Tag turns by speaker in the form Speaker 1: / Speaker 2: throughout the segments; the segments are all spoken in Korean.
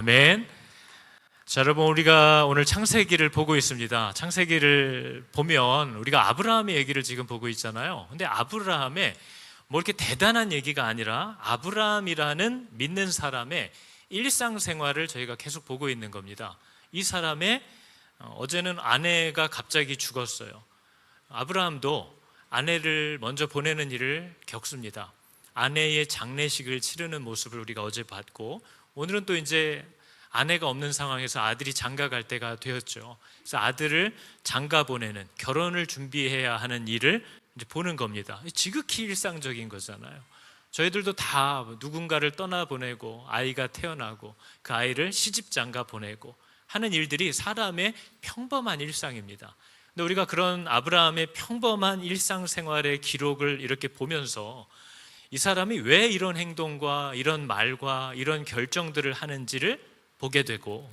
Speaker 1: 아멘. 자, 여러분, 우리가 오늘 창세기를 보고 있습니다. 창세기를 보면 우리가 아브라함의 얘기를 지금 보고 있잖아요. 근데 아브라함의 뭐 이렇게 대단한 얘기가 아니라 아브라함이라는 믿는 사람의 일상생활을 저희가 계속 보고 있는 겁니다. 이 사람의 어제는 아내가 갑자기 죽었어요. 아브라함도 아내를 먼저 보내는 일을 겪습니다. 아내의 장례식을 치르는 모습을 우리가 어제 봤고, 오늘은 또 이제 아내가 없는 상황에서 아들이 장가 갈 때가 되었죠. 그래서 아들을 장가 보내는, 결혼을 준비해야 하는 일을 이제 보는 겁니다. 지극히 일상적인 거잖아요. 저희들도 다 누군가를 떠나보내고 아이가 태어나고 그 아이를 시집 장가 보내고 하는 일들이 사람의 평범한 일상입니다. 근데 우리가 그런 아브라함의 평범한 일상생활의 기록을 이렇게 보면서 이 사람이 왜 이런 행동과 이런 말과 이런 결정들을 하는지를 보게 되고,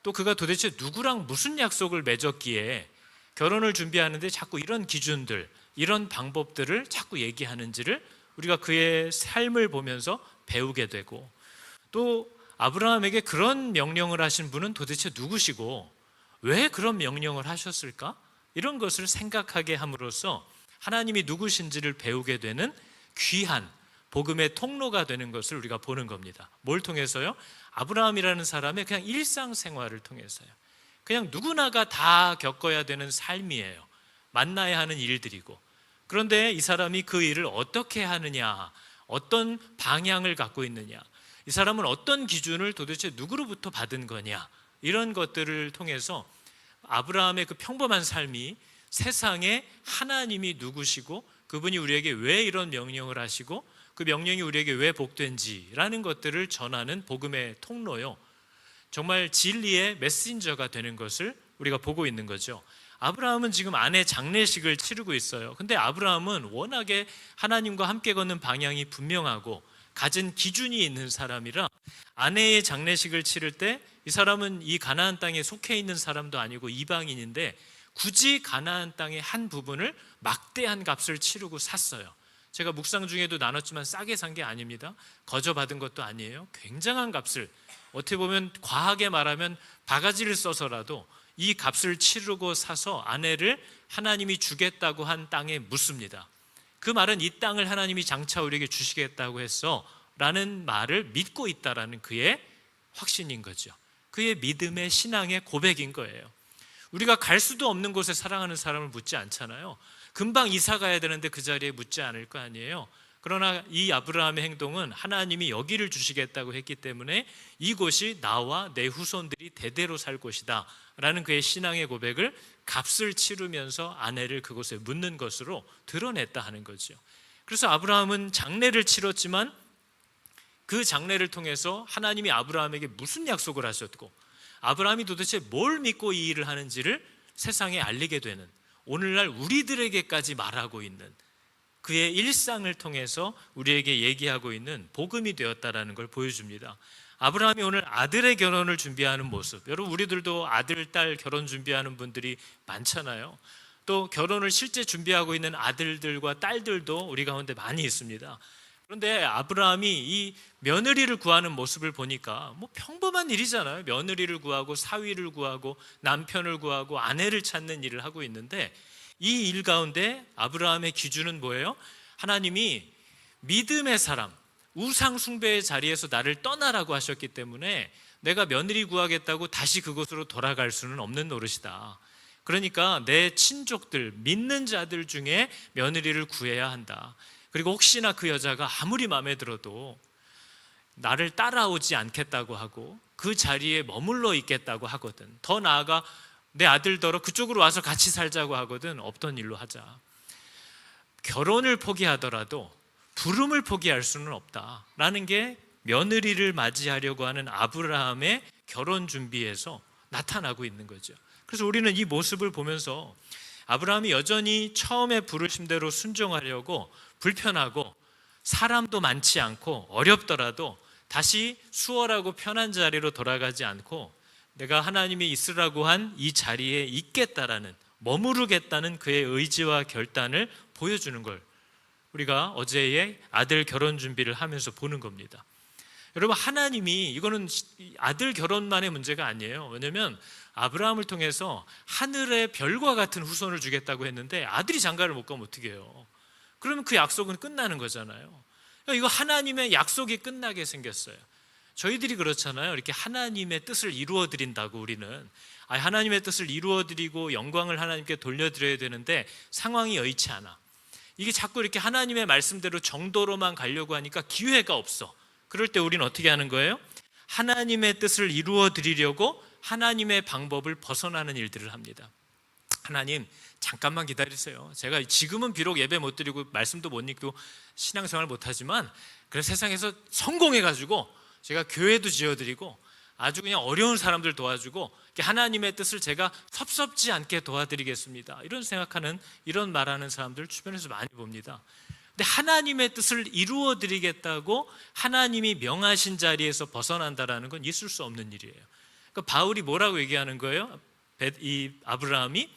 Speaker 1: 또 그가 도대체 누구랑 무슨 약속을 맺었기에 결혼을 준비하는데 자꾸 이런 기준들, 이런 방법들을 자꾸 얘기하는지를 우리가 그의 삶을 보면서 배우게 되고, 또 아브라함에게 그런 명령을 하신 분은 도대체 누구시고 왜 그런 명령을 하셨을까? 이런 것을 생각하게 함으로써 하나님이 누구신지를 배우게 되는 귀한 복음의 통로가 되는 것을 우리가 보는 겁니다. 뭘 통해서요? 아브라함이라는 사람의 그냥 일상생활을 통해서요. 그냥 누구나가 다 겪어야 되는 삶이에요. 만나야 하는 일들이고, 그런데 이 사람이 그 일을 어떻게 하느냐, 어떤 방향을 갖고 있느냐, 이 사람은 어떤 기준을 도대체 누구로부터 받은 거냐, 이런 것들을 통해서 아브라함의 그 평범한 삶이 세상에 하나님이 누구시고 그분이 우리에게 왜 이런 명령을 하시고 그 명령이 우리에게 왜 복된지라는 것들을 전하는 복음의 통로요, 정말 진리의 메신저가 되는 것을 우리가 보고 있는 거죠. 아브라함은 지금 아내 장례식을 치르고 있어요. 근데 아브라함은 워낙에 하나님과 함께 걷는 방향이 분명하고 가진 기준이 있는 사람이라 아내의 장례식을 치를 때 이 사람은 이 가나안 땅에 속해 있는 사람도 아니고 이방인인데 굳이 가나안 땅의 한 부분을 막대한 값을 치르고 샀어요. 제가 묵상 중에도 나눴지만 싸게 산 게 아닙니다. 거저 받은 것도 아니에요. 굉장한 값을, 어떻게 보면 과하게 말하면 바가지를 써서라도 이 값을 치르고 사서 아내를 하나님이 주겠다고 한 땅에 묻습니다. 그 말은 이 땅을 하나님이 장차 우리에게 주시겠다고 했어 라는 말을 믿고 있다라는 그의 확신인 거죠. 그의 믿음의 신앙의 고백인 거예요. 우리가 갈 수도 없는 곳에 사랑하는 사람을 묻지 않잖아요. 금방 이사 가야 되는데 그 자리에 묻지 않을 거 아니에요. 그러나 이 아브라함의 행동은 하나님이 여기를 주시겠다고 했기 때문에 이곳이 나와 내 후손들이 대대로 살 곳이다 라는 그의 신앙의 고백을 값을 치르면서 아내를 그곳에 묻는 것으로 드러냈다 하는 거죠. 그래서 아브라함은 장례를 치렀지만 그 장례를 통해서 하나님이 아브라함에게 무슨 약속을 하셨고 아브라함이 도대체 뭘 믿고 이 일을 하는지를 세상에 알리게 되는, 오늘날 우리들에게까지 말하고 있는 그의 일상을 통해서 우리에게 얘기하고 있는 복음이 되었다라는 걸 보여줍니다. 아브라함이 오늘 아들의 결혼을 준비하는 모습, 여러분 우리들도 아들, 딸 결혼 준비하는 분들이 많잖아요. 또 결혼을 실제 준비하고 있는 아들들과 딸들도 우리 가운데 많이 있습니다. 그런데 아브라함이 이 며느리를 구하는 모습을 보니까 뭐 평범한 일이잖아요. 며느리를 구하고 사위를 구하고 남편을 구하고 아내를 찾는 일을 하고 있는데, 이 일 가운데 아브라함의 기준은 뭐예요? 하나님이 믿음의 사람, 우상 숭배의 자리에서 나를 떠나라고 하셨기 때문에 내가 며느리 구하겠다고 다시 그곳으로 돌아갈 수는 없는 노릇이다. 그러니까 내 친족들, 믿는 자들 중에 며느리를 구해야 한다. 그리고 혹시나 그 여자가 아무리 마음에 들어도 나를 따라오지 않겠다고 하고 그 자리에 머물러 있겠다고 하거든, 더 나아가 내 아들더러 그쪽으로 와서 같이 살자고 하거든, 없던 일로 하자. 결혼을 포기하더라도 부름을 포기할 수는 없다라는 게 며느리를 맞이하려고 하는 아브라함의 결혼 준비에서 나타나고 있는 거죠. 그래서 우리는 이 모습을 보면서 아브라함이 여전히 처음에 부르심 대로 순종하려고 불편하고 사람도 많지 않고 어렵더라도 다시 수월하고 편한 자리로 돌아가지 않고 내가 하나님이 있으라고 한 이 자리에 있겠다라는, 머무르겠다는 그의 의지와 결단을 보여주는 걸 우리가 어제의 아들 결혼 준비를 하면서 보는 겁니다. 여러분, 하나님이 이거는 아들 결혼만의 문제가 아니에요. 왜냐하면 아브라함을 통해서 하늘의 별과 같은 후손을 주겠다고 했는데 아들이 장가를 못 가면 어떻게 해요? 그러면 그 약속은 끝나는 거잖아요. 그러니까 이거 하나님의 약속이 끝나게 생겼어요. 저희들이 그렇잖아요. 이렇게 하나님의 뜻을 이루어 드린다고 우리는 하나님의 뜻을 이루어 드리고 영광을 하나님께 돌려드려야 되는데 상황이 여의치 않아. 이게 자꾸 이렇게 하나님의 말씀대로 정도로만 가려고 하니까 기회가 없어. 그럴 때 우리는 어떻게 하는 거예요? 하나님의 뜻을 이루어 드리려고 하나님의 방법을 벗어나는 일들을 합니다. 하나님, 잠깐만 기다리세요. 제가 지금은 비록 예배 못 드리고 말씀도 못 읽고 신앙생활 못 하지만 그래서 세상에서 성공해가지고 제가 교회도 지어드리고 아주 그냥 어려운 사람들 도와주고 하나님의 뜻을 제가 섭섭지 않게 도와드리겠습니다. 이런 생각하는, 이런 말하는 사람들 주변에서 많이 봅니다. 근데 하나님의 뜻을 이루어 드리겠다고 하나님이 명하신 자리에서 벗어난다라는 건 있을 수 없는 일이에요. 그러니까 바울이 뭐라고 얘기하는 거예요? 이 아브라함이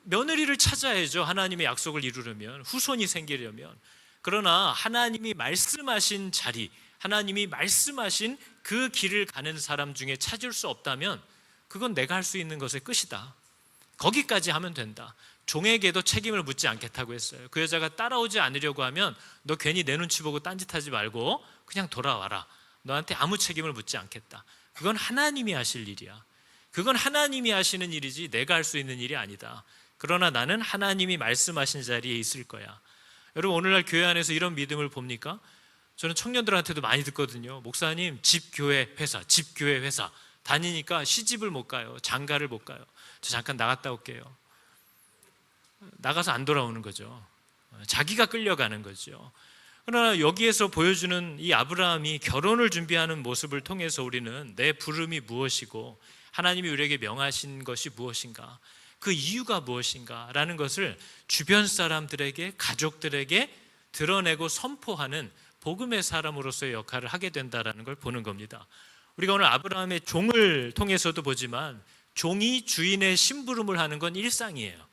Speaker 1: 며느리를 찾아야죠. 하나님의 약속을 이루려면, 후손이 생기려면. 그러나 하나님이 말씀하신 자리, 하나님이 말씀하신 그 길을 가는 사람 중에 찾을 수 없다면 그건 내가 할 수 있는 것의 끝이다. 거기까지 하면 된다. 종에게도 책임을 묻지 않겠다고 했어요. 그 여자가 따라오지 않으려고 하면 너 괜히 내 눈치 보고 딴짓하지 말고 그냥 돌아와라. 너한테 아무 책임을 묻지 않겠다. 그건 하나님이 하실 일이야. 그건 하나님이 하시는 일이지 내가 할 수 있는 일이 아니다. 그러나 나는 하나님이 말씀하신 자리에 있을 거야. 여러분, 오늘날 교회 안에서 이런 믿음을 봅니까? 저는 청년들한테도 많이 듣거든요. 목사님, 집, 교회, 회사, 집, 교회, 회사 다니니까 시집을 못 가요. 장가를 못 가요. 저 잠깐 나갔다 올게요. 나가서 안 돌아오는 거죠. 자기가 끌려가는 거죠. 그러나 여기에서 보여주는 이 아브라함이 결혼을 준비하는 모습을 통해서 우리는 내 부름이 무엇이고 하나님이 우리에게 명하신 것이 무엇인가, 그 이유가 무엇인가 라는 것을 주변 사람들에게, 가족들에게 드러내고 선포하는 복음의 사람으로서의 역할을 하게 된다는 걸 보는 겁니다. 우리가 오늘 아브라함의 종을 통해서도 보지만 종이 주인의 심부름을 하는 건 일상이에요.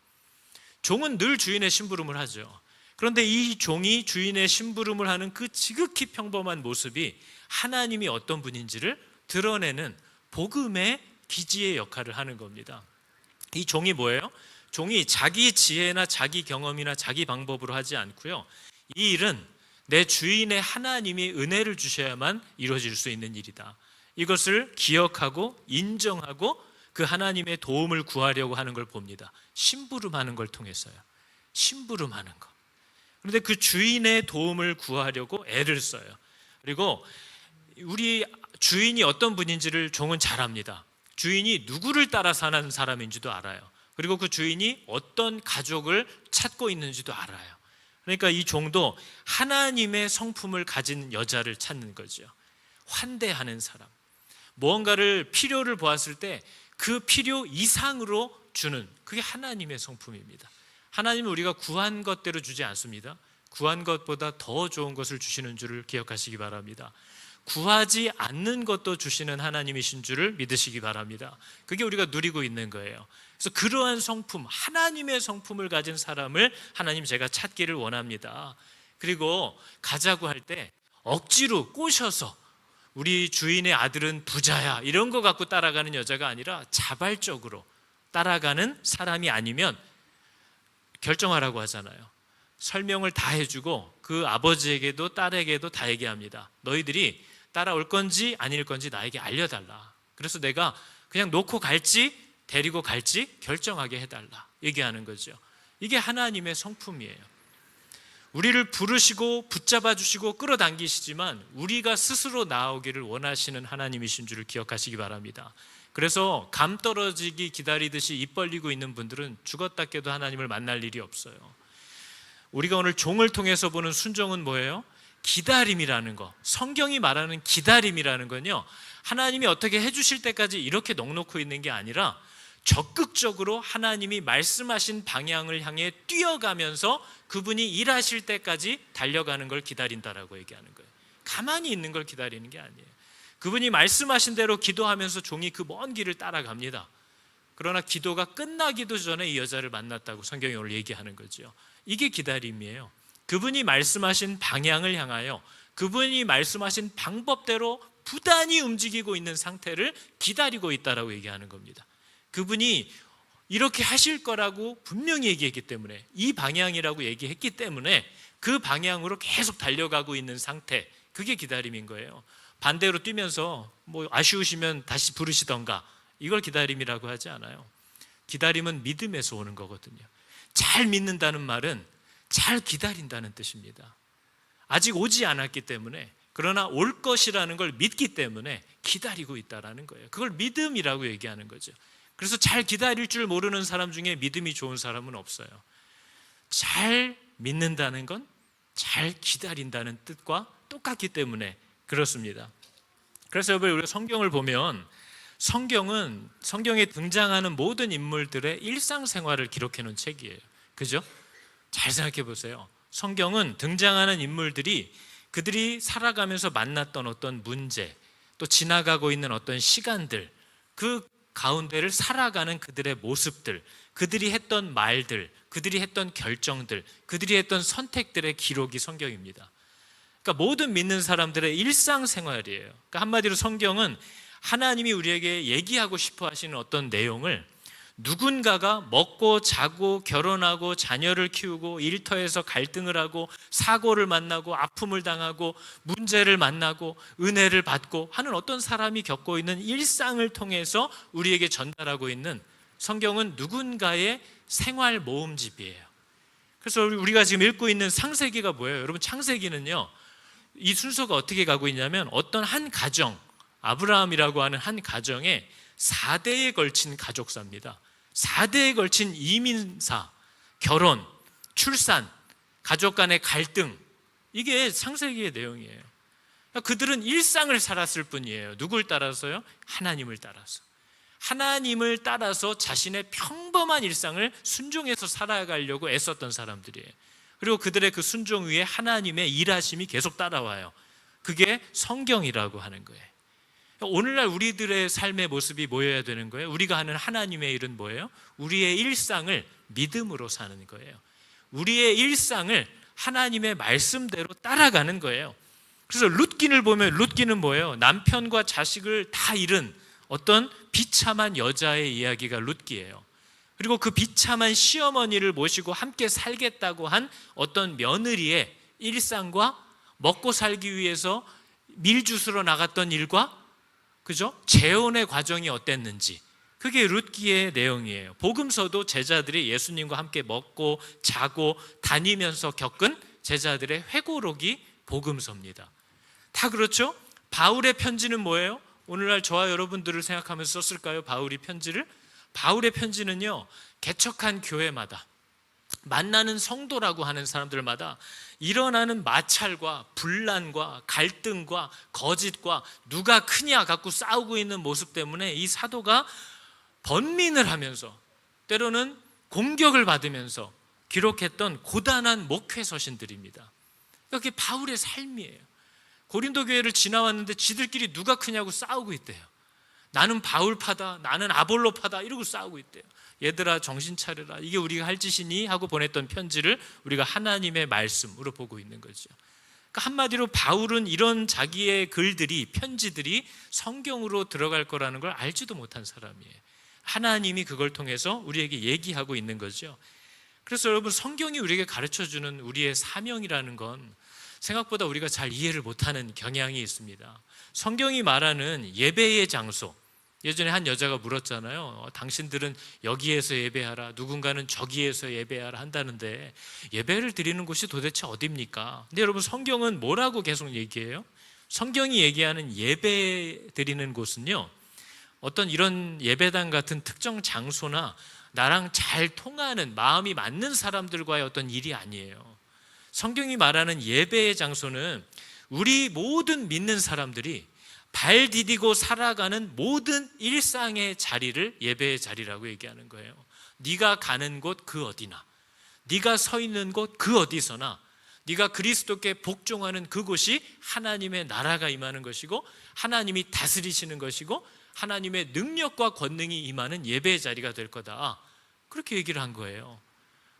Speaker 1: 종은 늘 주인의 심부름을 하죠. 그런데 이 종이 주인의 심부름을 하는 그 지극히 평범한 모습이 하나님이 어떤 분인지를 드러내는 복음의 기지의 역할을 하는 겁니다. 이 종이 뭐예요? 종이 자기 지혜나 자기 경험이나 자기 방법으로 하지 않고요. 이 일은 내 주인의 하나님이 은혜를 주셔야만 이루어질 수 있는 일이다. 이것을 기억하고 인정하고 그 하나님의 도움을 구하려고 하는 걸 봅니다. 심부름하는 걸 통해서요. 심부름하는 거. 그런데 그 주인의 도움을 구하려고 애를 써요. 그리고 우리 주인이 어떤 분인지를 종은 잘 압니다. 주인이 누구를 따라 사는 사람인지도 알아요. 그리고 그 주인이 어떤 가족을 찾고 있는지도 알아요. 그러니까 이 종도 하나님의 성품을 가진 여자를 찾는 거죠. 환대하는 사람, 무언가를 필요를 보았을 때 그 필요 이상으로 주는, 그게 하나님의 성품입니다. 하나님은 우리가 구한 것대로 주지 않습니다. 구한 것보다 더 좋은 것을 주시는 줄을 기억하시기 바랍니다. 구하지 않는 것도 주시는 하나님이신 줄을 믿으시기 바랍니다. 그게 우리가 누리고 있는 거예요. 그래서 그러한 성품, 하나님의 성품을 가진 사람을 하나님 제가 찾기를 원합니다. 그리고 가자고 할 때 억지로 꼬셔서 우리 주인의 아들은 부자야 이런 거 갖고 따라가는 여자가 아니라 자발적으로 따라가는 사람이 아니면 결정하라고 하잖아요. 설명을 다 해주고 그 아버지에게도 딸에게도 다 얘기합니다. 너희들이 따라올 건지 아닐 건지 나에게 알려달라. 그래서 내가 그냥 놓고 갈지 데리고 갈지 결정하게 해달라 얘기하는 거죠. 이게 하나님의 성품이에요. 우리를 부르시고 붙잡아 주시고 끌어당기시지만 우리가 스스로 나오기를 원하시는 하나님이신 줄을 기억하시기 바랍니다. 그래서 감 떨어지기 기다리듯이 입 벌리고 있는 분들은 죽었다 깨도 하나님을 만날 일이 없어요. 우리가 오늘 종을 통해서 보는 순종은 뭐예요? 기다림이라는 거. 성경이 말하는 기다림이라는 건요, 하나님이 어떻게 해주실 때까지 이렇게 넉놓고 있는 게 아니라 적극적으로 하나님이 말씀하신 방향을 향해 뛰어가면서 그분이 일하실 때까지 달려가는 걸 기다린다라고 얘기하는 거예요. 가만히 있는 걸 기다리는 게 아니에요. 그분이 말씀하신 대로 기도하면서 종이 그 먼 길을 따라갑니다. 그러나 기도가 끝나기도 전에 이 여자를 만났다고 성경이 오늘 얘기하는 거죠. 이게 기다림이에요. 그분이 말씀하신 방향을 향하여 그분이 말씀하신 방법대로 부단히 움직이고 있는 상태를 기다리고 있다라고 얘기하는 겁니다. 그분이 이렇게 하실 거라고 분명히 얘기했기 때문에, 이 방향이라고 얘기했기 때문에 그 방향으로 계속 달려가고 있는 상태, 그게 기다림인 거예요. 반대로 뛰면서 뭐 아쉬우시면 다시 부르시던가, 이걸 기다림이라고 하지 않아요. 기다림은 믿음에서 오는 거거든요. 잘 믿는다는 말은 잘 기다린다는 뜻입니다. 아직 오지 않았기 때문에, 그러나 올 것이라는 걸 믿기 때문에 기다리고 있다라는 거예요. 그걸 믿음이라고 얘기하는 거죠. 그래서 잘 기다릴 줄 모르는 사람 중에 믿음이 좋은 사람은 없어요. 잘 믿는다는 건 잘 기다린다는 뜻과 똑같기 때문에 그렇습니다. 그래서 여러분, 우리가 성경을 보면 성경은 성경에 등장하는 모든 인물들의 일상생활을 기록해 놓은 책이에요. 그죠? 잘 생각해 보세요. 성경은 등장하는 인물들이 그들이 살아가면서 만났던 어떤 문제, 또 지나가고 있는 어떤 시간들, 그 가운데를 살아가는 그들의 모습들, 그들이 했던 말들, 그들이 했던 결정들, 그들이 했던 선택들의 기록이 성경입니다. 그러니까 모든 믿는 사람들의 일상생활이에요. 그러니까 한마디로 성경은 하나님이 우리에게 얘기하고 싶어 하시는 어떤 내용을 누군가가 먹고 자고 결혼하고 자녀를 키우고 일터에서 갈등을 하고 사고를 만나고 아픔을 당하고 문제를 만나고 은혜를 받고 하는 어떤 사람이 겪고 있는 일상을 통해서 우리에게 전달하고 있는, 성경은 누군가의 생활 모음집이에요. 그래서 우리가 지금 읽고 있는 창세기가 뭐예요? 여러분, 창세기는요, 이 순서가 어떻게 가고 있냐면, 어떤 한 가정, 아브라함이라고 하는 한 가정에 4대에 걸친 가족사입니다. 4대에 걸친 이민사, 결혼, 출산, 가족 간의 갈등, 이게 창세기의 내용이에요. 그들은 일상을 살았을 뿐이에요. 누굴 따라서요? 하나님을 따라서. 하나님을 따라서 자신의 평범한 일상을 순종해서 살아가려고 애썼던 사람들이에요. 그리고 그들의 그 순종 위에 하나님의 일하심이 계속 따라와요. 그게 성경이라고 하는 거예요. 오늘날 우리들의 삶의 모습이 뭐여야 되는 거예요? 우리가 하는 하나님의 일은 뭐예요? 우리의 일상을 믿음으로 사는 거예요. 우리의 일상을 하나님의 말씀대로 따라가는 거예요. 그래서 룻기를 보면, 룻기는 뭐예요? 남편과 자식을 다 잃은 어떤 비참한 여자의 이야기가 룻기예요. 그리고 그 비참한 시어머니를 모시고 함께 살겠다고 한 어떤 며느리의 일상과 먹고 살기 위해서 밀주스러 나갔던 일과, 그죠? 재혼의 과정이 어땠는지, 그게 룻기의 내용이에요. 복음서도 제자들이 예수님과 함께 먹고 자고 다니면서 겪은 제자들의 회고록이 복음서입니다. 다 그렇죠? 바울의 편지는 뭐예요? 오늘날 저와 여러분들을 생각하면서 썼을까요? 바울이 편지를? 바울의 편지는요, 개척한 교회마다, 만나는 성도라고 하는 사람들마다 일어나는 마찰과 분란과 갈등과 거짓과 누가 크냐 갖고 싸우고 있는 모습 때문에 이 사도가 번민을 하면서, 때로는 공격을 받으면서 기록했던 고단한 목회 서신들입니다. 그게 바울의 삶이에요. 고린도 교회를 지나왔는데 지들끼리 누가 크냐고 싸우고 있대요. 나는 바울파다, 나는 아볼로파다, 이러고 싸우고 있대요. 얘들아 정신 차려라, 이게 우리가 할 짓이니? 하고 보냈던 편지를 우리가 하나님의 말씀으로 보고 있는 거죠. 그러니까 한마디로 바울은 이런 자기의 글들이, 편지들이 성경으로 들어갈 거라는 걸 알지도 못한 사람이에요. 하나님이 그걸 통해서 우리에게 얘기하고 있는 거죠. 그래서 여러분, 성경이 우리에게 가르쳐주는 우리의 사명이라는 건 생각보다 우리가 잘 이해를 못하는 경향이 있습니다. 성경이 말하는 예배의 장소, 예전에 한 여자가 물었잖아요. 당신들은 여기에서 예배하라, 누군가는 저기에서 예배하라 한다는데 예배를 드리는 곳이 도대체 어디입니까? 근데 여러분, 성경은 뭐라고 계속 얘기해요? 성경이 얘기하는 예배 드리는 곳은요, 어떤 이런 예배당 같은 특정 장소나 나랑 잘 통하는, 마음이 맞는 사람들과의 어떤 일이 아니에요. 성경이 말하는 예배의 장소는 우리 모든 믿는 사람들이 발 디디고 살아가는 모든 일상의 자리를 예배의 자리라고 얘기하는 거예요. 네가 가는 곳 그 어디나, 네가 서 있는 곳 그 어디서나, 네가 그리스도께 복종하는 그곳이 하나님의 나라가 임하는 것이고, 하나님이 다스리시는 것이고, 하나님의 능력과 권능이 임하는 예배의 자리가 될 거다, 그렇게 얘기를 한 거예요.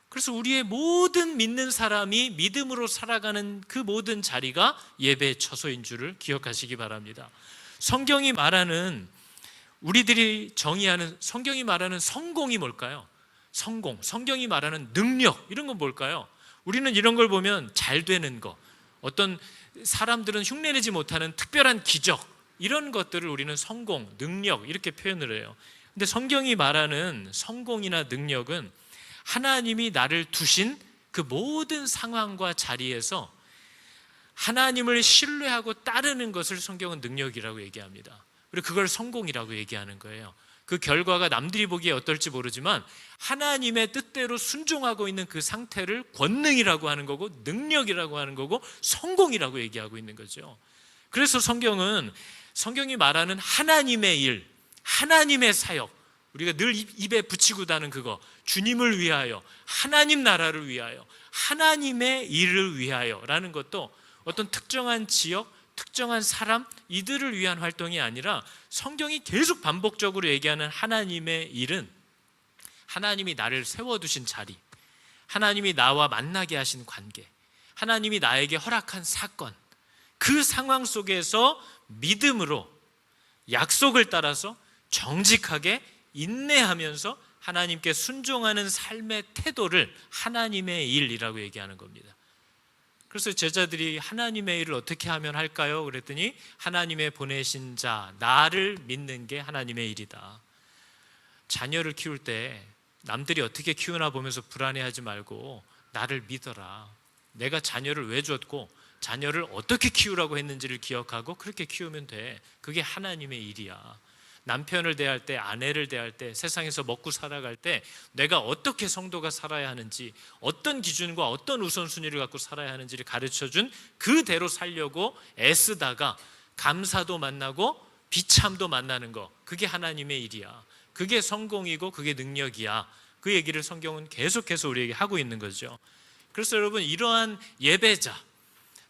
Speaker 1: 그래서 우리의 모든 믿는 사람이 믿음으로 살아가는 그 모든 자리가 예배의 처소인 줄을 기억하시기 바랍니다. 성경이 말하는, 우리들이 정의하는, 성경이 말하는 성공이 뭘까요? 성공, 성경이 말하는 능력, 이런 건 뭘까요? 우리는 이런 걸 보면 잘 되는 거, 어떤 사람들은 흉내내지 못하는 특별한 기적, 이런 것들을 우리는 성공, 능력 이렇게 표현을 해요. 근데 성경이 말하는 성공이나 능력은 하나님이 나를 두신 그 모든 상황과 자리에서 하나님을 신뢰하고 따르는 것을 성경은 능력이라고 얘기합니다. 그리고 그걸 성공이라고 얘기하는 거예요. 그 결과가 남들이 보기에 어떨지 모르지만 하나님의 뜻대로 순종하고 있는 그 상태를 권능이라고 하는 거고, 능력이라고 하는 거고, 성공이라고 얘기하고 있는 거죠. 그래서 성경이 말하는 하나님의 일, 하나님의 사역, 우리가 늘 입에 붙이고 다는 그거, 주님을 위하여, 하나님 나라를 위하여, 하나님의 일을 위하여 라는 것도 어떤 특정한 지역, 특정한 사람, 이들을 위한 활동이 아니라 성경이 계속 반복적으로 얘기하는 하나님의 일은 하나님이 나를 세워두신 자리, 하나님이 나와 만나게 하신 관계, 하나님이 나에게 허락한 사건, 그 상황 속에서 믿음으로 약속을 따라서 정직하게 인내하면서 하나님께 순종하는 삶의 태도를 하나님의 일이라고 얘기하는 겁니다. 그래서 제자들이 하나님의 일을 어떻게 하면 할까요? 그랬더니 하나님의 보내신 자, 나를 믿는 게 하나님의 일이다. 자녀를 키울 때 남들이 어떻게 키우나 보면서 불안해하지 말고 나를 믿어라. 내가 자녀를 왜 줬고 자녀를 어떻게 키우라고 했는지를 기억하고 그렇게 키우면 돼. 그게 하나님의 일이야. 남편을 대할 때, 아내를 대할 때, 세상에서 먹고 살아갈 때 내가 어떻게 성도가 살아야 하는지, 어떤 기준과 어떤 우선순위를 갖고 살아야 하는지를 가르쳐준 그대로 살려고 애쓰다가 감사도 만나고 비참도 만나는 거, 그게 하나님의 일이야. 그게 성공이고 그게 능력이야. 그 얘기를 성경은 계속해서 우리에게 하고 있는 거죠. 그래서 여러분, 이러한 예배자,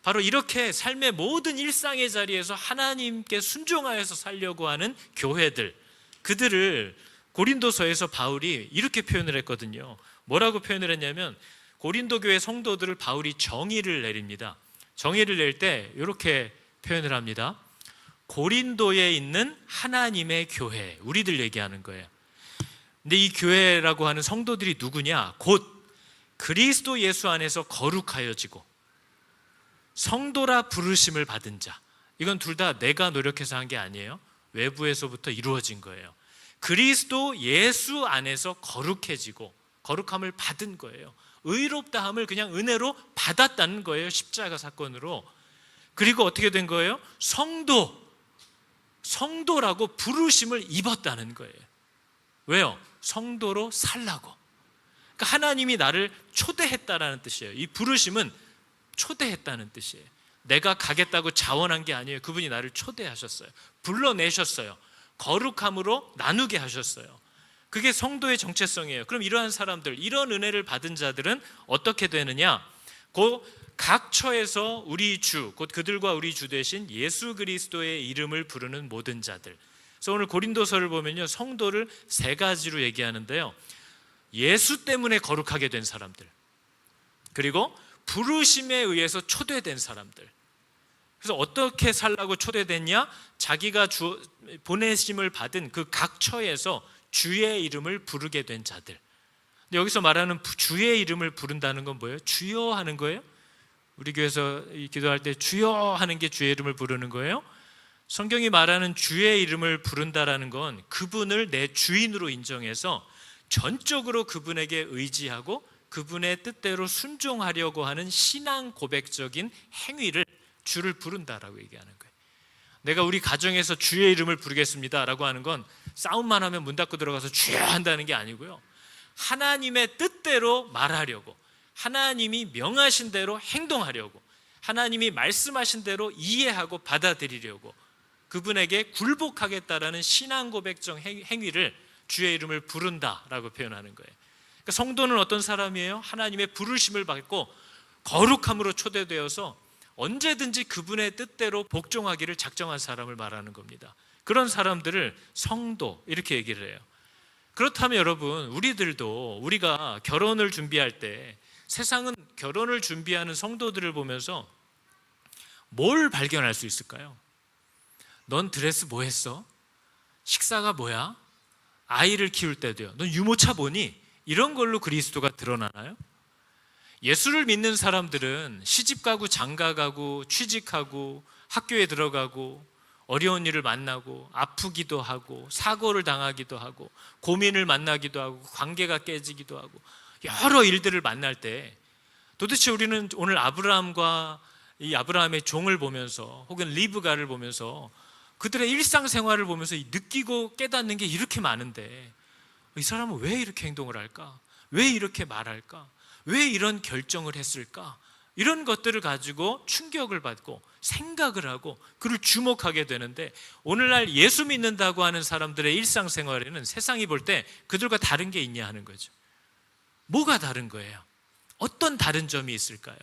Speaker 1: 바로 이렇게 삶의 모든 일상의 자리에서 하나님께 순종하여서 살려고 하는 교회들, 그들을 고린도서에서 바울이 이렇게 표현을 했거든요. 뭐라고 표현을 했냐면, 고린도 교회 성도들을 바울이 정의를 내립니다. 정의를 낼 때 이렇게 표현을 합니다. 고린도에 있는 하나님의 교회, 우리들 얘기하는 거예요. 근데 이 교회라고 하는 성도들이 누구냐? 곧 그리스도 예수 안에서 거룩하여지고 성도라 부르심을 받은 자. 이건 둘 다 내가 노력해서 한 게 아니에요. 외부에서부터 이루어진 거예요. 그리스도 예수 안에서 거룩해지고 거룩함을 받은 거예요. 의롭다함을 그냥 은혜로 받았다는 거예요. 십자가 사건으로. 그리고 어떻게 된 거예요? 성도라고 부르심을 입었다는 거예요. 왜요? 성도로 살라고. 그러니까 하나님이 나를 초대했다라는 뜻이에요. 이 부르심은 초대했다는 뜻이에요. 내가 가겠다고 자원한 게 아니에요. 그분이 나를 초대하셨어요. 불러내셨어요. 거룩함으로 나누게 하셨어요. 그게 성도의 정체성이에요. 그럼 이러한 사람들, 이런 은혜를 받은 자들은 어떻게 되느냐? 각 처에서 우리 주, 곧 그들과 우리 주 되신 예수 그리스도의 이름을 부르는 모든 자들. 그래서 오늘 고린도서를 보면요, 성도를 세 가지로 얘기하는데요. 예수 때문에 거룩하게 된 사람들, 그리고 부르심에 의해서 초대된 사람들. 그래서 어떻게 살라고 초대됐냐? 자기가 보내심을 받은 그 각 처에서 주의 이름을 부르게 된 자들. 근데 여기서 말하는 주의 이름을 부른다는 건 뭐예요? 주여 하는 거예요? 우리 교회에서 기도할 때 주여 하는 게 주의 이름을 부르는 거예요? 성경이 말하는 주의 이름을 부른다라는 건 그분을 내 주인으로 인정해서 전적으로 그분에게 의지하고 그분의 뜻대로 순종하려고 하는 신앙 고백적인 행위를 주를 부른다라고 얘기하는 거예요. 내가 우리 가정에서 주의 이름을 부르겠습니다라고 하는 건 싸움만 하면 문 닫고 들어가서 주여 한다는 게 아니고요. 하나님의 뜻대로 말하려고, 하나님이 명하신 대로 행동하려고, 하나님이 말씀하신 대로 이해하고 받아들이려고 그분에게 굴복하겠다라는 신앙 고백적 행위를 주의 이름을 부른다라고 표현하는 거예요. 그러니까 성도는 어떤 사람이에요? 하나님의 부르심을 받고 거룩함으로 초대되어서 언제든지 그분의 뜻대로 복종하기를 작정한 사람을 말하는 겁니다. 그런 사람들을 성도 이렇게 얘기를 해요. 그렇다면 여러분, 우리들도 우리가 결혼을 준비할 때 세상은 결혼을 준비하는 성도들을 보면서 뭘 발견할 수 있을까요? 넌 드레스 뭐 했어? 식사가 뭐야? 아이를 키울 때도요. 넌 유모차 보니? 이런 걸로 그리스도가 드러나나요? 예수를 믿는 사람들은 시집가고 장가가고 취직하고 학교에 들어가고 어려운 일을 만나고 아프기도 하고 사고를 당하기도 하고 고민을 만나기도 하고 관계가 깨지기도 하고 여러 일들을 만날 때 도대체 우리는 오늘 아브라함과 이 아브라함의 종을 보면서 혹은 리브가를 보면서 그들의 일상생활을 보면서 느끼고 깨닫는 게 이렇게 많은데 이 사람은 왜 이렇게 행동을 할까? 왜 이렇게 말할까? 왜 이런 결정을 했을까? 이런 것들을 가지고 충격을 받고 생각을 하고 그를 주목하게 되는데 오늘날 예수 믿는다고 하는 사람들의 일상생활에는 세상이 볼 때 그들과 다른 게 있냐 하는 거죠. 뭐가 다른 거예요? 어떤 다른 점이 있을까요?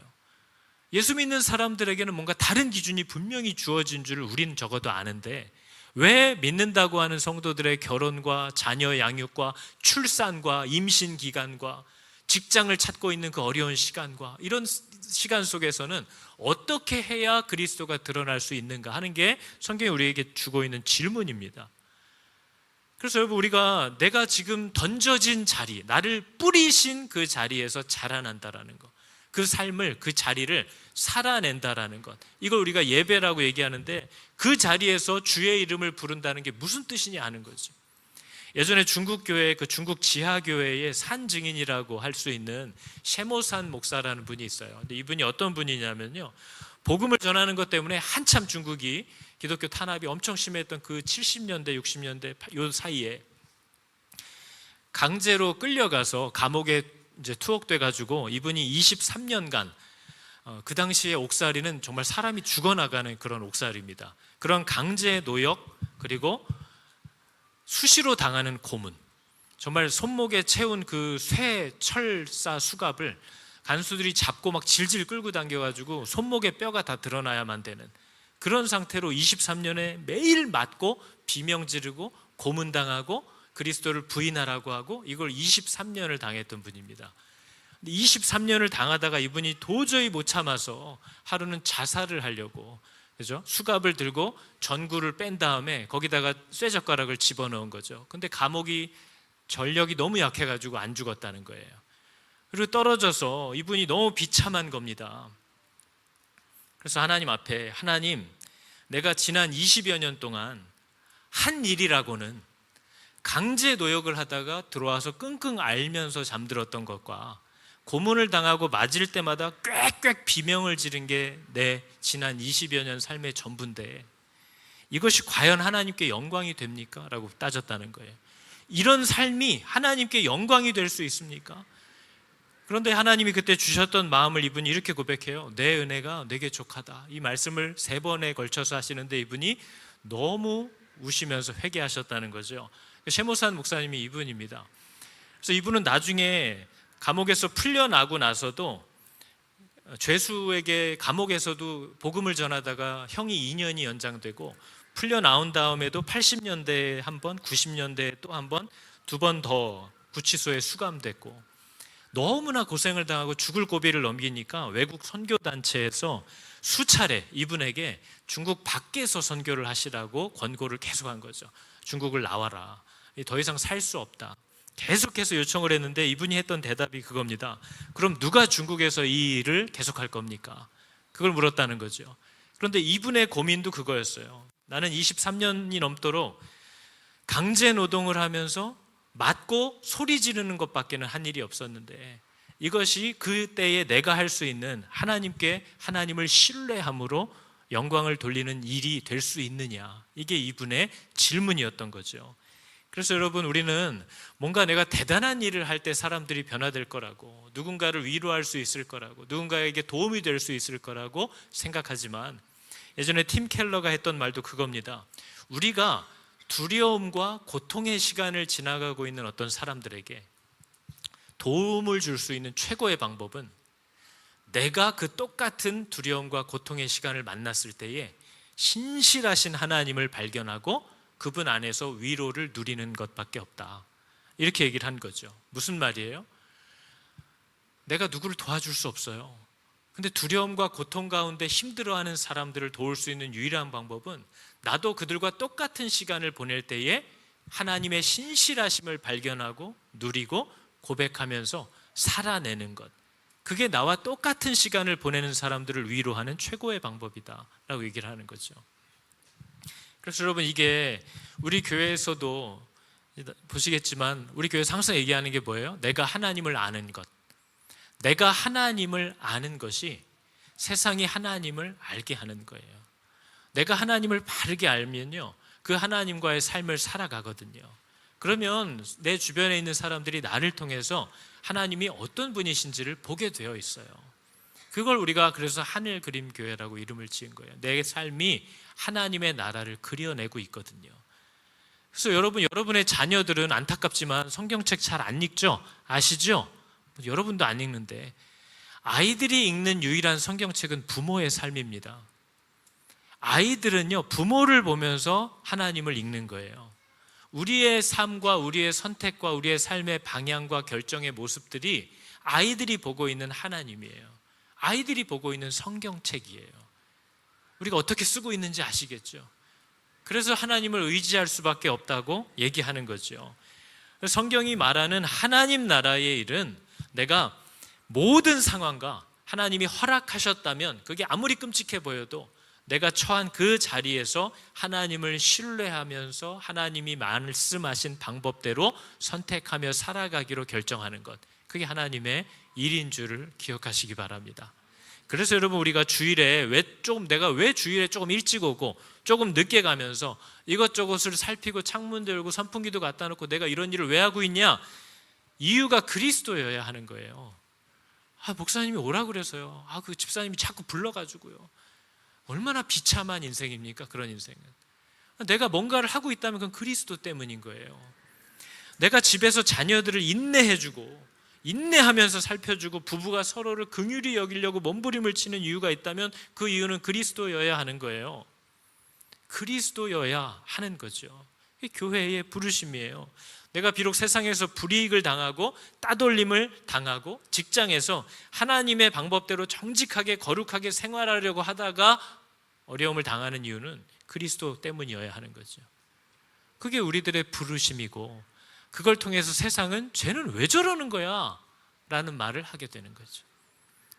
Speaker 1: 예수 믿는 사람들에게는 뭔가 다른 기준이 분명히 주어진 줄을 우리는 적어도 아는데 왜 믿는다고 하는 성도들의 결혼과 자녀 양육과 출산과 임신 기간과 직장을 찾고 있는 그 어려운 시간과 이런 시간 속에서는 어떻게 해야 그리스도가 드러날 수 있는가 하는 게 성경이 우리에게 주고 있는 질문입니다. 그래서 여러분, 우리가 내가 지금 던져진 자리, 나를 뿌리신 그 자리에서 자라난다라는 것, 그 삶을, 그 자리를 살아낸다라는 것, 이걸 우리가 예배라고 얘기하는데 그 자리에서 주의 이름을 부른다는 게 무슨 뜻이냐 하는 거죠. 예전에 중국 교회, 그 중국 지하 교회의 산 증인이라고 할 수 있는 셰모산 목사라는 분이 있어요. 근데 이분이 어떤 분이냐면요, 복음을 전하는 것 때문에 한참 중국이 기독교 탄압이 엄청 심했던 그 70년대, 60년대 요 사이에 강제로 끌려가서 감옥에 이제 투옥돼 가지고 이분이 23년간 그 당시에 옥살이는 정말 사람이 죽어나가는 그런 옥살이입니다. 그런 강제 노역 그리고 수시로 당하는 고문, 정말 손목에 채운 그 쇠 철사 수갑을 간수들이 잡고 막 질질 끌고 당겨가지고 손목에 뼈가 다 드러나야만 되는 그런 상태로 23년에 매일 맞고 비명 지르고 고문당하고 그리스도를 부인하라고 하고 이걸 23년을 당했던 분입니다. 23년을 당하다가 이분이 도저히 못 참아서 하루는 자살을 하려고, 그죠? 수갑을 들고 전구를 뺀 다음에 거기다가 쇠젓가락을 집어넣은 거죠. 근데 감옥이 전력이 너무 약해가지고 안 죽었다는 거예요. 그리고 떨어져서 이분이 너무 비참한 겁니다. 그래서 하나님 앞에, 하나님, 내가 지난 20여 년 동안 한 일이라고는 강제 노역을 하다가 들어와서 끙끙 앓면서 잠들었던 것과 고문을 당하고 맞을 때마다 꽥꽥 비명을 지른 게 내 지난 20여 년 삶의 전부인데 이것이 과연 하나님께 영광이 됩니까? 라고 따졌다는 거예요. 이런 삶이 하나님께 영광이 될 수 있습니까? 그런데 하나님이 그때 주셨던 마음을 이분이 이렇게 고백해요. 내 은혜가 내게 족하다. 이 말씀을 3번에 걸쳐서 하시는데 이분이 너무 우시면서 회개하셨다는 거죠. 셰모산 목사님이 이분입니다. 그래서 이분은 나중에 감옥에서 풀려나고 나서도 죄수에게 감옥에서도 복음을 전하다가 형이 2년이 연장되고 풀려나온 다음에도 80년대에 한 번, 90년대에 또 한 번, 2번 더 구치소에 수감됐고 너무나 고생을 당하고 죽을 고비를 넘기니까 외국 선교단체에서 수차례 이분에게 중국 밖에서 선교를 하시라고 권고를 계속한 거죠. 중국을 나와라. 더 이상 살 수 없다. 계속해서 요청을 했는데 이분이 했던 대답이 그겁니다. 그럼 누가 중국에서 이 일을 계속할 겁니까? 그걸 물었다는 거죠. 그런데 이분의 고민도 그거였어요. 나는 23년이 넘도록 강제 노동을 하면서 맞고 소리 지르는 것밖에는 한 일이 없었는데 이것이 그때에 내가 할 수 있는 하나님께 하나님을 신뢰함으로 영광을 돌리는 일이 될 수 있느냐, 이게 이분의 질문이었던 거죠. 그래서 여러분, 우리는 뭔가 내가 대단한 일을 할 때 사람들이 변화될 거라고, 누군가를 위로할 수 있을 거라고, 누군가에게 도움이 될 수 있을 거라고 생각하지만 예전에 팀 켈러가 했던 말도 그겁니다. 우리가 두려움과 고통의 시간을 지나가고 있는 어떤 사람들에게 도움을 줄 수 있는 최고의 방법은 내가 그 똑같은 두려움과 고통의 시간을 만났을 때에 신실하신 하나님을 발견하고 그분 안에서 위로를 누리는 것밖에 없다. 이렇게 얘기를 한 거죠. 무슨 말이에요? 내가 누구를 도와줄 수 없어요. 근데 두려움과 고통 가운데 힘들어하는 사람들을 도울 수 있는 유일한 방법은 나도 그들과 똑같은 시간을 보낼 때에 하나님의 신실하심을 발견하고 누리고 고백하면서 살아내는 것, 그게 나와 똑같은 시간을 보내는 사람들을 위로하는 최고의 방법이다 라고 얘기를 하는 거죠. 그래서 여러분, 이게 우리 교회에서도 보시겠지만 우리 교회에서 항상 얘기하는 게 뭐예요? 내가 하나님을 아는 것. 내가 하나님을 아는 것이 세상이 하나님을 알게 하는 거예요. 내가 하나님을 바르게 알면요, 그 하나님과의 삶을 살아가거든요. 그러면 내 주변에 있는 사람들이 나를 통해서 하나님이 어떤 분이신지를 보게 되어 있어요. 그걸 우리가 그래서 하늘 그림 교회라고 이름을 지은 거예요. 내 삶이 하나님의 나라를 그려내고 있거든요. 그래서 여러분의 자녀들은 안타깝지만 성경책 잘 안 읽죠? 아시죠? 여러분도 안 읽는데, 아이들이 읽는 유일한 성경책은 부모의 삶입니다. 아이들은요, 부모를 보면서 하나님을 읽는 거예요. 우리의 삶과 우리의 선택과 우리의 삶의 방향과 결정의 모습들이 아이들이 보고 있는 하나님이에요. 아이들이 보고 있는 성경책이에요. 우리가 어떻게 쓰고 있는지 아시겠죠? 그래서 하나님을 의지할 수밖에 없다고 얘기하는 거죠. 성경이 말하는 하나님 나라의 일은 내가 모든 상황과 하나님이 허락하셨다면, 그게 아무리 끔찍해 보여도 내가 처한 그 자리에서 하나님을 신뢰하면서 하나님이 말씀하신 방법대로 선택하며 살아가기로 결정하는 것, 그게 하나님의 일인 줄을 기억하시기 바랍니다. 그래서 여러분, 우리가 주일에 내가 왜 주일에 조금 일찍 오고 조금 늦게 가면서 이것저것을 살피고 창문 열고 선풍기도 갖다 놓고 내가 이런 일을 왜 하고 있냐? 이유가 그리스도여야 하는 거예요. 목사님이 오라고 그래서요. 그 집사님이 자꾸 불러가지고요. 얼마나 비참한 인생입니까? 그런 인생은. 내가 뭔가를 하고 있다면 그건 그리스도 때문인 거예요. 내가 집에서 자녀들을 인내하면서 살펴주고 부부가 서로를 긍휼히 여기려고 몸부림을 치는 이유가 있다면 그 이유는 그리스도여야 하는 거예요. 그리스도여야 하는 거죠. 이게 교회의 부르심이에요. 내가 비록 세상에서 불이익을 당하고 따돌림을 당하고 직장에서 하나님의 방법대로 정직하게 거룩하게 생활하려고 하다가 어려움을 당하는 이유는 그리스도 때문이어야 하는 거죠. 그게 우리들의 부르심이고, 그걸 통해서 세상은 쟤는 왜 저러는 거야? 라는 말을 하게 되는 거죠.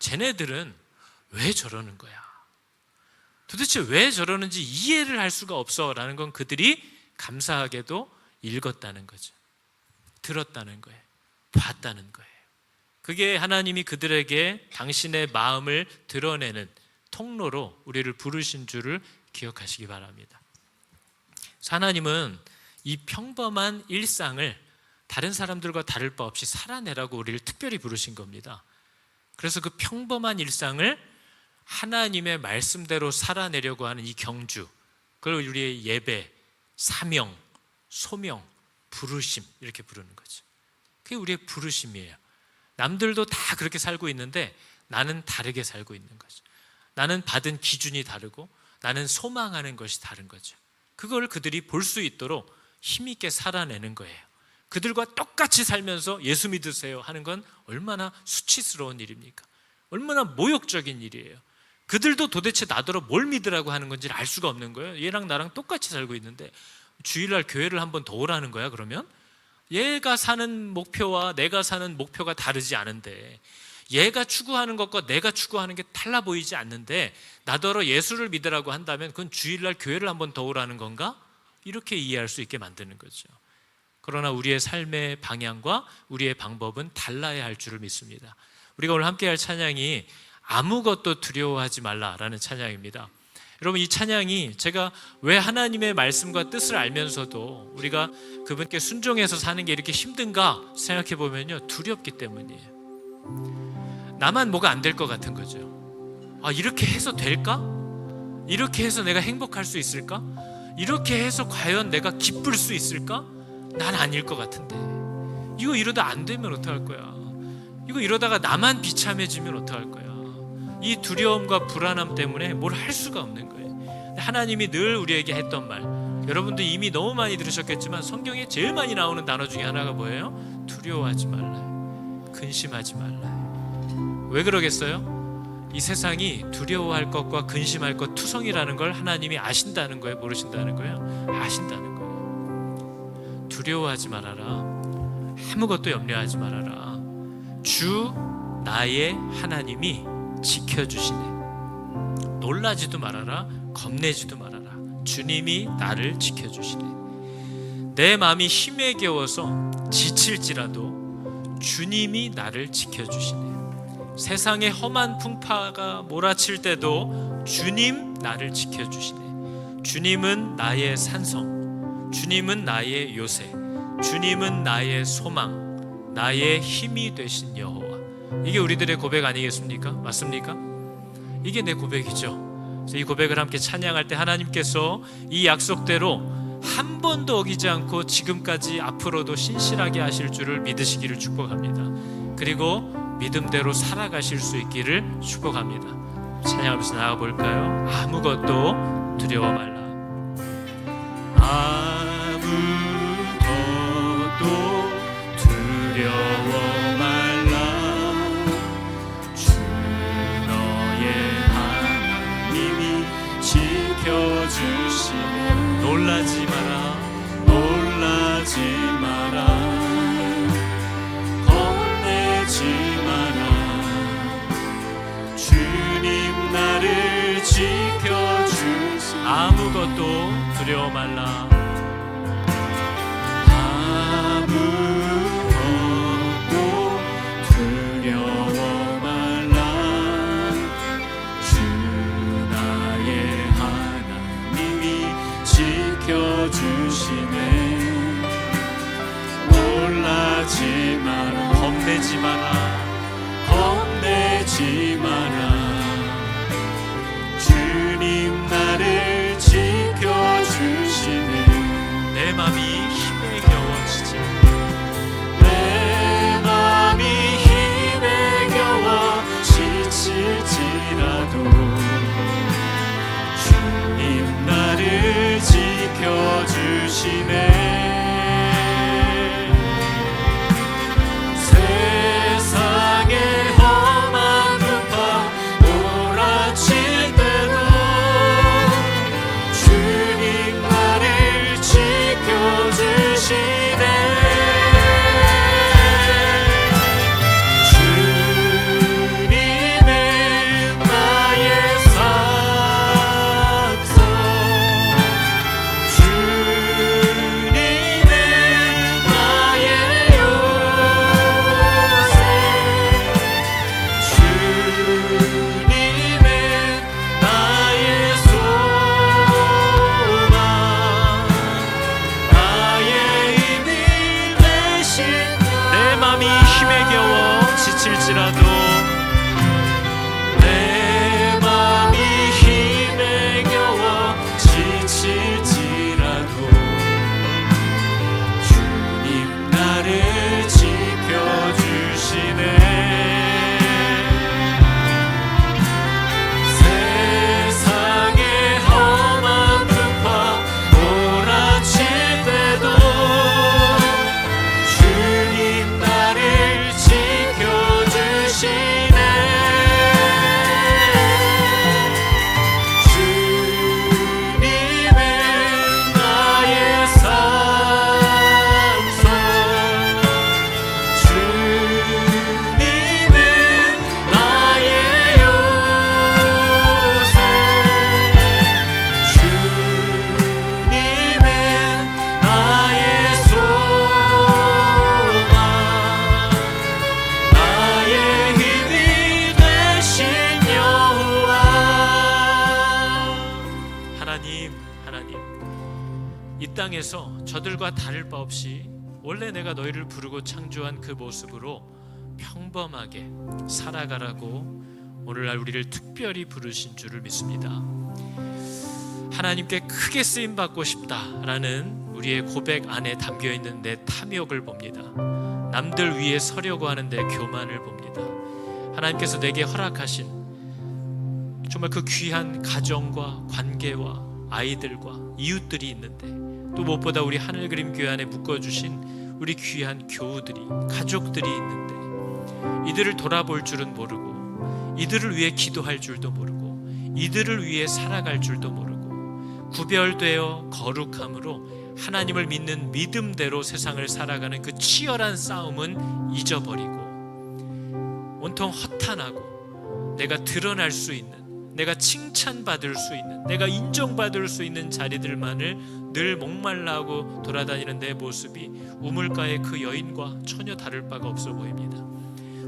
Speaker 1: 쟤네들은 왜 저러는 거야? 도대체 왜 저러는지 이해를 할 수가 없어 라는 건 그들이 감사하게도 읽었다는 거죠. 들었다는 거예요. 봤다는 거예요. 그게 하나님이 그들에게 당신의 마음을 드러내는 통로로 우리를 부르신 줄을 기억하시기 바랍니다. 하나님은 이 평범한 일상을 다른 사람들과 다를 바 없이 살아내라고 우리를 특별히 부르신 겁니다. 그래서 그 평범한 일상을 하나님의 말씀대로 살아내려고 하는 이 경주, 그걸 우리의 예배, 사명, 소명, 부르심, 이렇게 부르는 거죠. 그게 우리의 부르심이에요. 남들도 다 그렇게 살고 있는데 나는 다르게 살고 있는 거죠. 나는 받은 기준이 다르고 나는 소망하는 것이 다른 거죠. 그걸 그들이 볼 수 있도록 힘있게 살아내는 거예요. 그들과 똑같이 살면서 예수 믿으세요 하는 건 얼마나 수치스러운 일입니까? 얼마나 모욕적인 일이에요. 그들도 도대체 나더러 뭘 믿으라고 하는 건지 알 수가 없는 거예요. 얘랑 나랑 똑같이 살고 있는데 주일날 교회를 한번 더 오라는 거야. 그러면 얘가 사는 목표와 내가 사는 목표가 다르지 않은데, 얘가 추구하는 것과 내가 추구하는 게 달라 보이지 않는데 나더러 예수를 믿으라고 한다면 그건 주일날 교회를 한번 더 오라는 건가? 이렇게 이해할 수 있게 만드는 거죠. 그러나 우리의 삶의 방향과 우리의 방법은 달라야 할 줄을 믿습니다. 우리가 오늘 함께 할 찬양이 아무것도 두려워하지 말라라는 찬양입니다. 여러분, 이 찬양이 제가 왜 하나님의 말씀과 뜻을 알면서도 우리가 그분께 순종해서 사는 게 이렇게 힘든가 생각해 보면요, 두렵기 때문이에요. 나만 뭐가 안 될 것 같은 거죠. 이렇게 해서 될까? 이렇게 해서 내가 행복할 수 있을까? 이렇게 해서 과연 내가 기쁠 수 있을까? 난 아닐 것 같은데, 이거 이러다 안 되면 어떡할 거야? 이거 이러다가 나만 비참해지면 어떡할 거야? 이 두려움과 불안함 때문에 뭘 할 수가 없는 거예요. 하나님이 늘 우리에게 했던 말, 여러분도 이미 너무 많이 들으셨겠지만 성경에 제일 많이 나오는 단어 중에 하나가 뭐예요? 두려워하지 말라, 근심하지 말라. 왜 그러겠어요? 이 세상이 두려워할 것과 근심할 것 투성이라는 걸 하나님이 아신다는 거예요? 모르신다는 거예요? 아신다는 거예요. 두려워하지 말아라, 아무것도 염려하지 말아라. 주 나의 하나님이 지켜주시네. 놀라지도 말아라, 겁내지도 말아라. 주님이 나를 지켜주시네. 내 마음이 힘에 겨워서 지칠지라도 주님이 나를 지켜주시네. 세상의 험한 풍파가 몰아칠 때도 주님 나를 지켜주시네. 주님은 나의 산성, 주님은 나의 요새, 주님은 나의 소망, 나의 힘이 되신 여호와. 이게 우리들의 고백 아니겠습니까? 맞습니까? 이게 내 고백이죠. 그래서 이 고백을 함께 찬양할 때 하나님께서 이 약속대로 한 번도 어기지 않고 지금까지 앞으로도 신실하게 하실 줄을 믿으시기를 축복합니다. 그리고 믿음대로 살아가실 수 있기를 축복합니다. 찬양하면서 나가볼까요? 아무것도 두려워 말라. 아무것도 두려워 말라. 주 너의 하나님이 지켜주시네. 놀라지 마라, 놀라지 마라, 겁내지 마라. 주님 나를 지켜주시네. 아무것도 두려워 말라. 아무것도 두려워 말라. 주 나의 하나님이 지켜주시네. 놀라지 마라, 겁내지 마라, 겁내지 마라. 주님 나를 지켜주시네. 내 맘이 힘에 겨워지지, 내 맘이 힘에 겨워 지칠지라도 주님 나를 지켜주시네. 세상의 험한 풍파 몰아칠 때도 주님 나를 지켜주시네. 주님은 나의 산성, 주님은 나의 요새, 주님은 나의 소망, 나의 힘이 되신. 내 맘이 힘에 겨워 지칠지라도, 내 맘이 힘에 겨워 지칠지라도 주님 나를 지켜주시네. 세상의 험한 풍파 몰아칠 때도 주님 나를 지켜주시네. 주님은 나의 산성, 주님은 나의 요새, 주님은 나의 소망, 나의 힘이 되신 여호와. 하나님, 이 땅에서 저들과 다를 바 없이 원래 내가 너희를 부르고 창조한 그 모습으로 평범하게 살아가라고 오늘날 우리를 특별히 부르신 줄을 믿습니다. 하나님께 크게 쓰임받고 싶다라는 우리의 고백 안에 담겨있는 내 탐욕을 봅니다. 남들 위에 서려고 하는 내 교만을 봅니다. 하나님께서 내게 허락하신 정말 그 귀한 가정과 관계와 아이들과 이웃들이 있는데, 또 무엇보다 우리 하늘그림 교회 안에 묶어주신 우리 귀한 교우들이, 가족들이 있는데, 이들을 돌아볼 줄은 모르고, 이들을 위해 기도할 줄도 모르고, 이들을 위해 살아갈 줄도 모르고, 구별되어 거룩함으로 하나님을 믿는 믿음대로 세상을 살아가는 그 치열한 싸움은 잊어버리고, 온통 허탄하고 내가 드러날 수 있는, 내가 칭찬받을 수 있는, 내가 인정받을 수 있는 자리들만을 늘 목말라하고 돌아다니는 내 모습이 우물가의 그 여인과 전혀 다를 바가 없어 보입니다.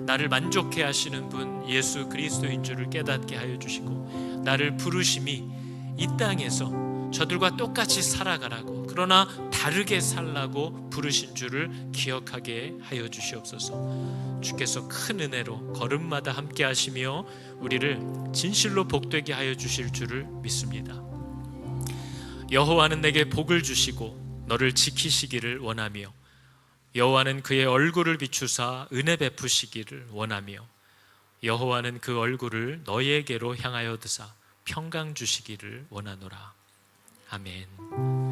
Speaker 1: 나를 만족해 하시는 분 예수 그리스도인 줄을 깨닫게 하여 주시고, 나를 부르심이 이 땅에서 저들과 똑같이 살아가라고, 그러나 다르게 살라고 부르신 줄을 기억하게 하여 주시옵소서. 주께서 큰 은혜로 걸음마다 함께 하시며 우리를 진실로 복되게 하여 주실 줄을 믿습니다. 여호와는 내게 복을 주시고 너를 지키시기를 원하며, 여호와는 그의 얼굴을 비추사 은혜 베푸시기를 원하며, 여호와는 그 얼굴을 너희에게로 향하여 드사 평강 주시기를 원하노라. 아멘.